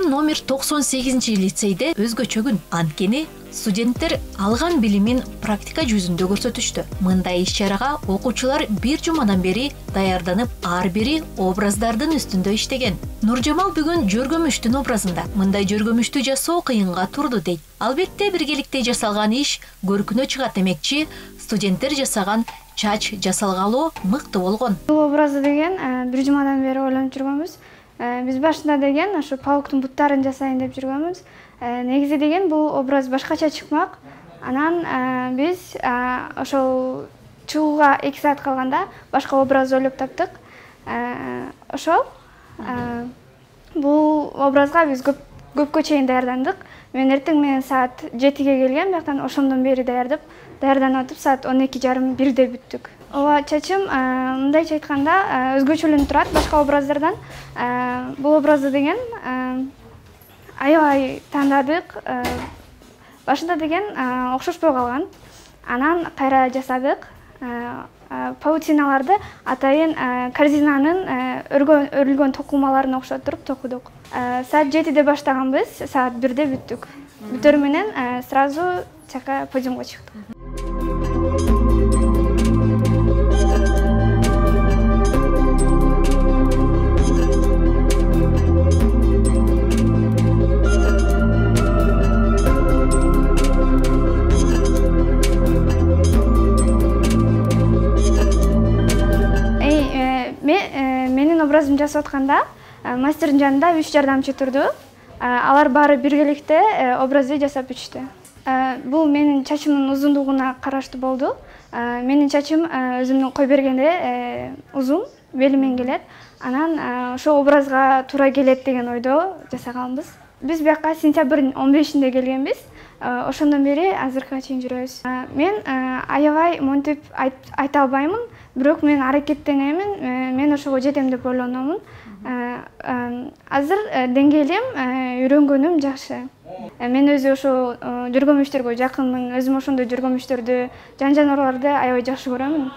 номер 98-лицейде өзгөчө күн. Анткени студенттер алган билимин практика жүзүндө көрсөтүштү. Мындай иш-чарага окуучулар бир жумадан бери даярданып, ар бири образдардын үстүндө иштеген. Нуржамал бүгүн жөргөмүштүн образында. Мындай жөргөмүштү жасоо кыйынга турду дейт. Албетте биргеликте жасалган иш көркүнө чыгат демекчи, студенттер жасаган чач жасалгалоо мыкты болгон. Бул образды деген бир жумадан бери ойлонуп жүргөнбүз. Биз башында деген ошо пауктун буттарын жасайын деп жүргөнбүз. Негизи деген бул образ башкача чыкмак. Анан биз ошол чыгууга 2 саат калганда башка образ ойлоп таптык. Ошол бул образга биз көпкө чейин даярдандык. Мен эртең менен саат 7-ге келгем, бияктан ошондон бери даярданып атып саат 12:30-1-де бүттүк. Ооба, чачым мындайча айтканда өзгөчөлөнүп турат башка образдардан. Бул образды деген аябай тандадык. Башында деген окшошпой калган. Анан кайра жасадык. Паутиналарды атайын корзинанын өрүлгөн токумаларына окшотуруп токудук. Саат 7-де баштаганбыз, саат 1-де бүттүк. Бүтөр менен сразу чака подиумга чыктык. Менин образымды жасап атканда мастердин жанында 3 жардамчы турду. Алар баары биргеликте образды жасап бүтүштү. Бул менин чачымдын узундугуна караштуу болду. Менин чачым өзүмдүн кой бергенде узун, белимен келет. Анан ошол образга туура келет деген ойдо жасаганбыз. Биз бияка сентябрдын 15-инде келгенбиз. Ошондон бери азыркыга чейин жүрөбүз. Мен аябай монтип айта албаймын, бирок мен аракеттенемин. Мен ошого жетем деп ойлономун. Азыр деңгээлим, үйрөнгөнүм жакшы. Мен өзү ошо жөргөмүштөргө жакынмын. Өзүм ошондой жөргөмүштөрдү, жан-жаныбарларды аябай жакшы көрөмүн.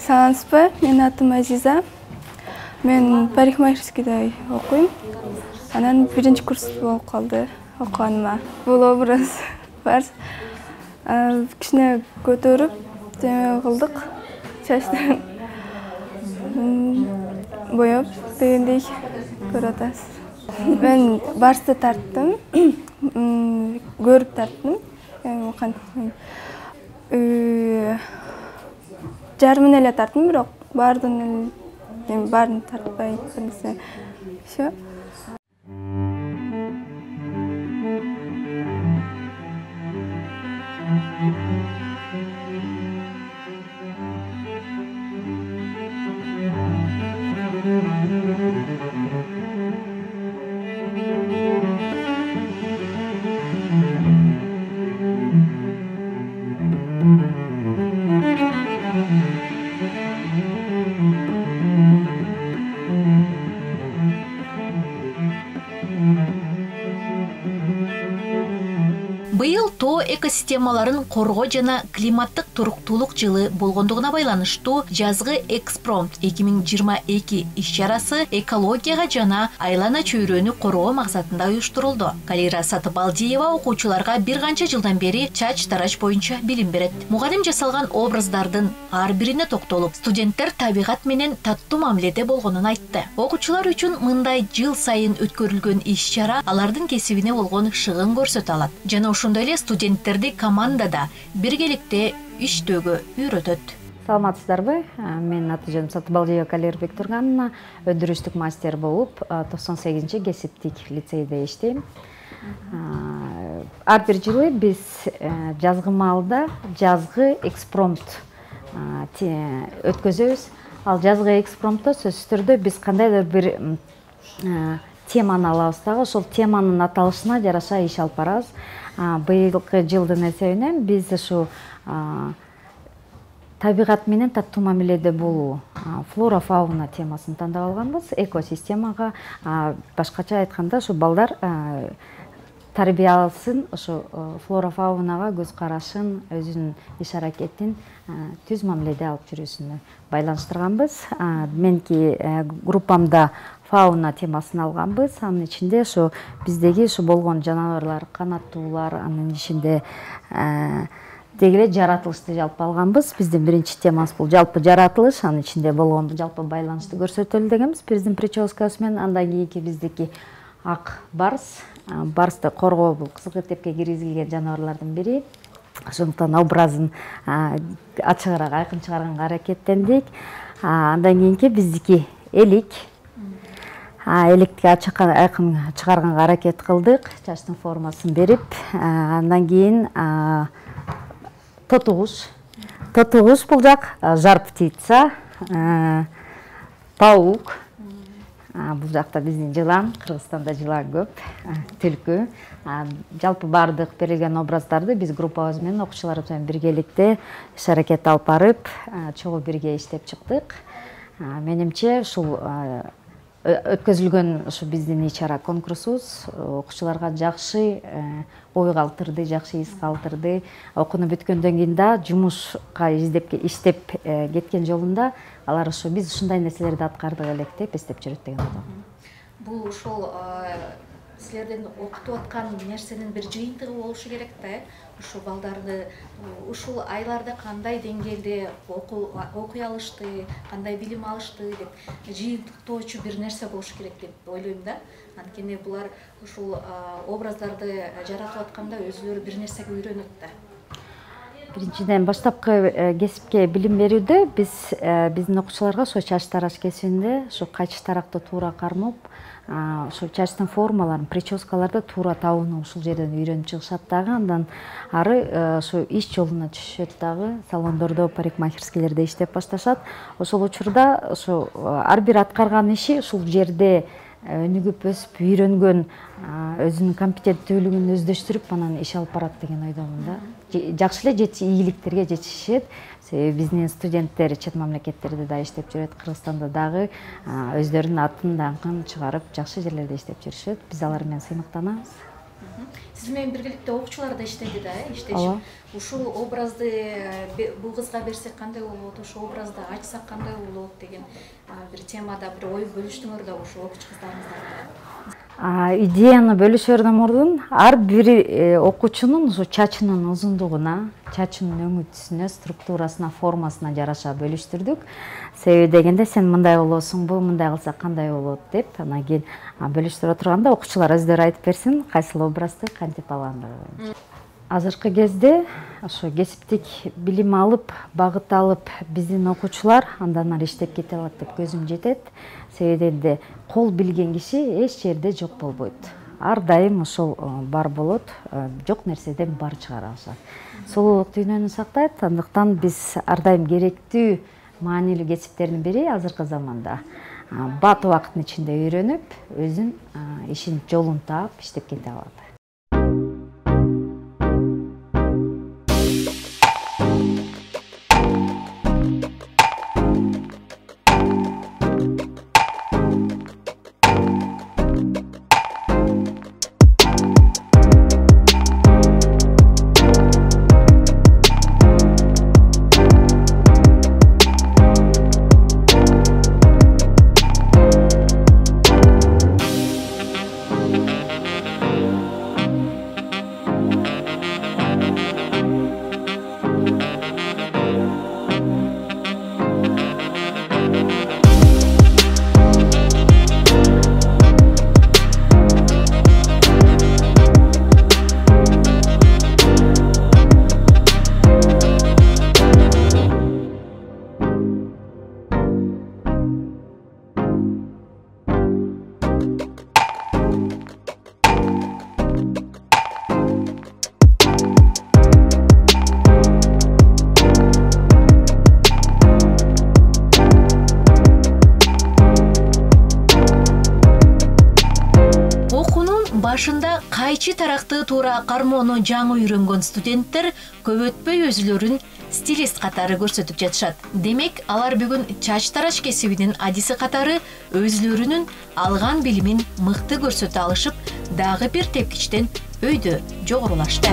Саламатсызбы, менин атым Азиза. Мен парикмахерскийде окуйм. Анан 1-чи курс болуп калды окуганыма. Бул образ бар. Кичине көтөрүп, кылдык. Чачты боёп дегендей көрүп атасыз. Мен барсты тарттым, көрүп тарттым. Жарымын эле тарттым, бирок баарын тартпай келсе. Всё. Быйыл тоо экосистемаларын коргоо жана климаттык туруктуулук жылы болгондугуна байланыштуу жазгы экспромт 2022 иш-чарасы экологияга жана айлана чөйрөнү коргоо максатында уюштурулду. Калира Сатыбалдиева окуучуларга бир канча жылдан бери чач тарач боюнча билим берет. Мугалим жасалган образдардын ар бирине токтолуп, студенттер табигат менен таттуу мамиледе болгонун айтты. Окуучулар үчүн мындай жыл сайын өткөрүлгөн иш-чара алардын кесибине болгон шыгын көрсөтө алат. Жана ошондой эле студенттерди командада биргеликте иштөөгө үйрөтөт. Саламатсыздарбы? Менин аты-жөнүм Сатыбалдиева Калербек Турганова, өндүрүштүк мастер болуп, 98-чи кесиптик лицейде иштейм. Ар бир жылы биз жазгы маалда жазгы экспромт өткөзөбүз. Ал жазгы экспромтто сөзсүз түрдө биз кандайдыр бир теманы алабыз дагы, ошол теманын аталышына жараша иш алып барабыз. Быйылкы жылдын эсебинен биз ушу табигат менен таттуу мамиледе болуу, флора фауна темасын тандап алганбыз. Экосистемага, башкача айтканда, ушу балдар тарбиясын, ушу флора фаунага көз карашын, өзүнүн иш аракетин түз мамиледе алып жүрүүсүнө байланыштырганбыз. Менки группамда фауна темасын алганбыз. Анын ичинде ушу биздеги ушу болгон жаныбарлар, канаттуулар, анын ичинде деги эле жаратылышты жалпы алганбыз. Биздин биринчи темабыз бул жалпы жаратылыш, анын ичинде болгон жалпы байланышты көрсөтөлү дегенбиз. Биздин прическасы менен андан кийинки биздики ак барс. Барсты коргоо бул кызыл китепке киргизилген жаныбарлардын бири. Ошондуктан образын ачыгыраак, айкын чыгарганга аракеттендик. Андан кийинки биздики элик. Эликти айкын чыгарганга аракет кылдык, чачтын формасын берип. Андан кийин тотугуш. Тотугуш бул жак жар птица, паук. Бул жакта биздин жылан, Кыргызстанда жылан көп, түлкү. Жалпы бардык берилген образдарды биз группабыз менен окуучуларыбыз менен биргеликте иш аракет алып барып, чогуу бирге иштеп чыктык. Менимче ушул өткөзүлгөн ушу биздин иш-чара конкурсубуз окуучуларга жакшы ой калтырды, жакшы эс калтырды. Окууну бүткөндөн кийин да жумушка иштеп кеткен жолунда алар ушу биз ушундай нерселерди аткардык элек деп эстеп жүрөт деген ойдомун. Бул ошол силердин окутуп аткан нерсенин бир жыйынтыгы болушу керек да, ушу балдарды ушул айларда кандай деңгээлде окуй алышты, кандай билим алышты деп жыйынтыктоочу бир нерсе болушу керек деп ойлойм да. Анткени булар ушул образдарды жаратып атканда өзүлөрү бир нерсеге үйрөнөт да. Биринчиден баштапкы кесипке билим берүүдө биздин окуучуларга ошо чач тараш кесибинде ошо кайчы таракты туура кармап, ошо чачтын формаларын, прическаларды туура табууну ушул жерден үйрөнүп чыгышат дагы. Андан ары ошо иш жолуна түшүшөт дагы, салондордо, парикмахерскийлерде иштеп башташат. Ошол учурда ошо ар бир аткарган иши ушул жерде өнүгүп өсүп үйрөнгөн өзүнүн компетенттүүлүгүн өздөштүрүп анан иш алып барат деген ойдомун да. Жакшы эле ийгиликтерге жетишет. Себеби биздин студенттер чет мамлекеттерде да иштеп жүрөт, Кыргызстанда дагы өздөрүнүн атын, даңкын чыгарып, жакшы жерлерде иштеп жүрүшөт. Биз алар менен сыймыктанабыз. Сиз менен биргеликте окуучулар да иштеди да, иштешип. Ушул образды бул кызга берсек кандай болот, ушул образды ачсак кандай болот деген бир темада бир ой бөлүштүңөр да ушул окуучу кыздарыңыздар менен. Идеяны бөлүшөрдөн мурдун ар бир окуучунун ушу чачынын узундугуна, чачынын өңүтүсүнө, структурасына, формасына жараша бөлүштүрдүк. Себеби дегенде сен мындай болосуңбу, мындай кылсак кандай болот деп, анан кийин бөлүштүрө турганда окуучулар өздөрү айтып берсин, кайсыл образды кантип алгандыгын. Азыркы кезде ошо кесиптик билим алып, багыт алып биздин окуучулар андан ары иштеп кете алат деп көзүм жетет. Себеби кол билген киши эч жерде жок болбойт. Ар дайым ошол бар болот, жок нерседен бар чыгара алышат. Сулуулук дүйнөнү сактайт, андыктан биз ар дайым керектүү, маанилүү кесиптердин бири азыркы заманда бат убакыттын ичинде үйрөнүп, өзүн ишин жолун таап иштеп кете алат. башында кайчы таракты туура кармоону жаңы үйрөнгөн студенттер көп өтпөй өзүлөрүн стилист катары көрсөтүп жатышат. Демек, алар бүгүн чач тараш кесибинин адиси катары өзүлөрүнүн алган билимин мыкты көрсөтө алышып, дагы бир тепкичтен өйдө жогорулашты.